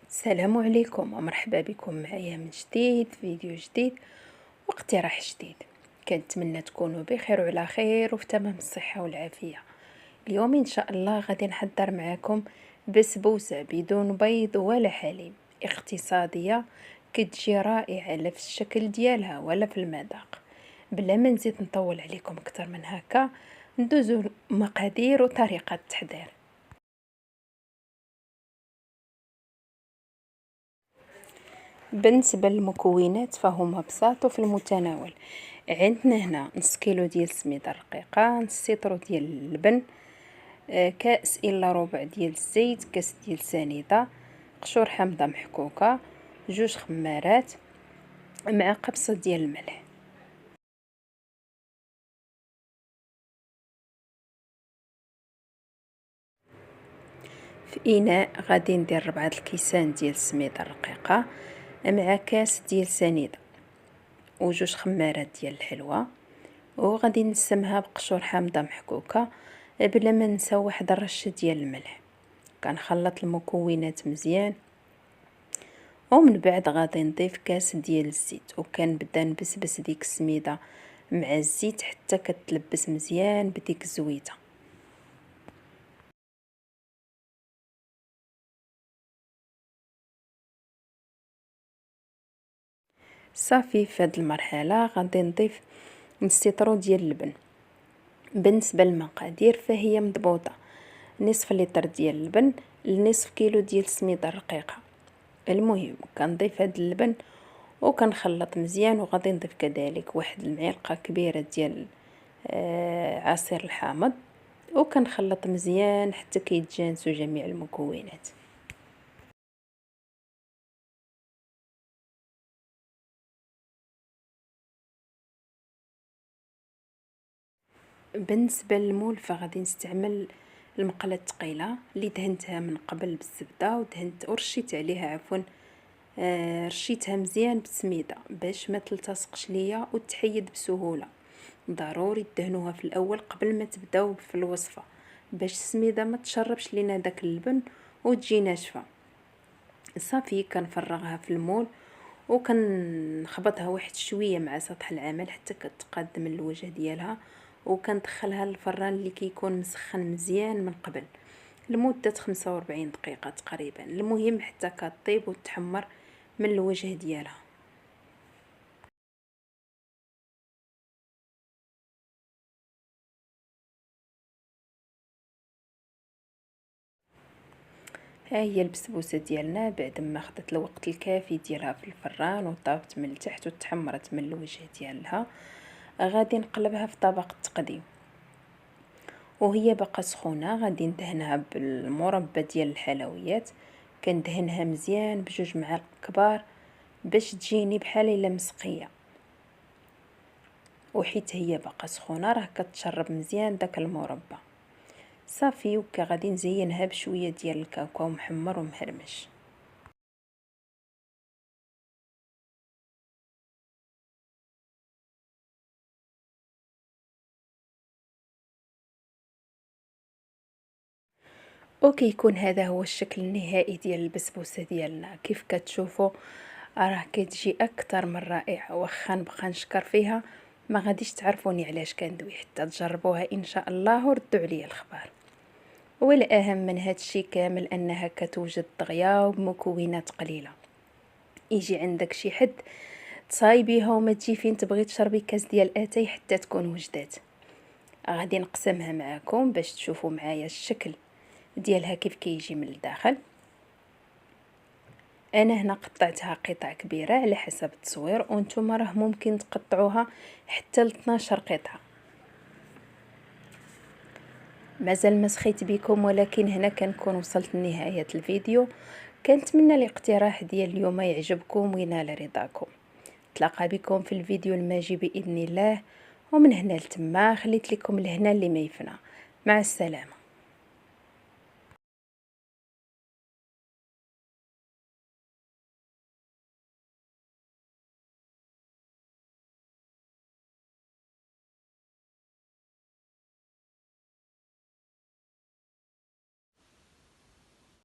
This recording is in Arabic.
السلام عليكم ومرحبا بكم معايا من جديد فيديو جديد واقتراح جديد. كنتمنى تكونوا بخير وعلى خير وفي تمام الصحة والعافية. اليوم ان شاء الله غادي نحضر معكم بسبوسة بدون بيض ولا حليب، اقتصادية، كتجي رائعة لا في الشكل ديالها ولا في المذاق. بلا ما نزيد نطول عليكم اكثر من هكا، ندوزو المقادير وطريقة التحضير. بالنسبه للمكونات فهما بساط وفي المتناول. عندنا هنا نص كيلو ديال السميده الرقيقه، نص سيطرو ديال اللبن، كاس الا ربع ديال الزيت، كاس ديال سنيده، قشور حامضه محكوكه، جوج خمارات، مع قبصه ديال الملح. في اناء غادي ندير 4 الكيسان ديال السميده الرقيقه مع كاس ديال سنيده وجوج خمارات ديال الحلوى، وغادي نسمها بقشور حامضه محكوكه بلا ما نساو واحد الرشه ديال الملح. كنخلط المكونات مزيان ومن بعد غادي نضيف كاس ديال الزيت، وكنبدا نبسبس ديك السميده مع الزيت حتى كتلبس مزيان بديك الزويته. صافي في هذه المرحله غادي نضيف نص ديال اللبن. بالنسبه للمقادير فهي مضبوطه، نصف لتر ديال اللبن لنصف كيلو ديال السميده الرقيقه. المهم كنضيف هذا اللبن وكنخلط مزيان، وغادي نضيف كذلك واحد المعلقه كبيره ديال عصير الحامض، وكنخلط مزيان حتى كيتجانسوا جميع المكونات. بالنسبه للمول فغادي نستعمل المقله الثقيله اللي دهنتها من قبل بالزبده ورشيت عليها رشيتها مزيان بالسميده باش ما تلتصقش ليا وتحيد بسهوله. ضروري تدهنوها في الاول قبل ما تبداو في الوصفه باش السميده ما تشربش لينا داك اللبن وتجي ناشفه. صافي كنفرغها في المول وكنخبطها واحد شويه مع سطح العمل حتى كتقاد من الوجه ديالها، وكندخلها للفران اللي كيكون مسخن مزيان من قبل لمده 45 دقيقه تقريبا، المهم حتى كطيب وتحمر من الوجه ديالها. ها هي البسبوسه ديالنا بعد ما خدت الوقت الكافي ديالها في الفران وطابت من التحت وتحمرت من الوجه ديالها. غادي نقلبها في طبق التقديم وهي باقا سخونه. غادي ندهنها بالمربى ديال الحلويات، كندهنها مزيان بجوج معالق كبار باش تجيني بحال الا مسقيه، وحيت هي باقا سخونه راه كتشرب مزيان داك المربى. صافي غادي نزينها بشويه ديال الكاكاو محمر ومهرمش. وكيكون هذا هو الشكل النهائي ديال البسبوسه ديالنا. كيف كتشوفوا راه كتجي اكثر من رائعه، واخا نبقى نشكر فيها ما غاديش تعرفوني علاش كندوي حتى تجربوها ان شاء الله وردوا عليا الخبر. والاهم من هذا الشيء كامل انها كتوجد دغيا وبمكونات قليله. يجي عندك شي حد تصايبيها وما تجي فين تبغي تشربي كاس ديال اتاي حتى تكون وجدات. غادي نقسمها معكم باش تشوفوا معايا الشكل ديالها كيف كيجي من الداخل. انا هنا قطعتها قطع كبيره على حسب التصوير، وانتم راه ممكن تقطعوها حتى ل 12 قطعه. مازال ما سخيت بكم، ولكن هنا كنكون وصلت لنهايه الفيديو. كنتمنى الاقتراح ديال اليوم يعجبكم وينال رضاكم. تلاقى بكم في الفيديو الماجي باذن الله، ومن هنا لتما خليت لكم الهنا اللي ما يفنى. مع السلامه.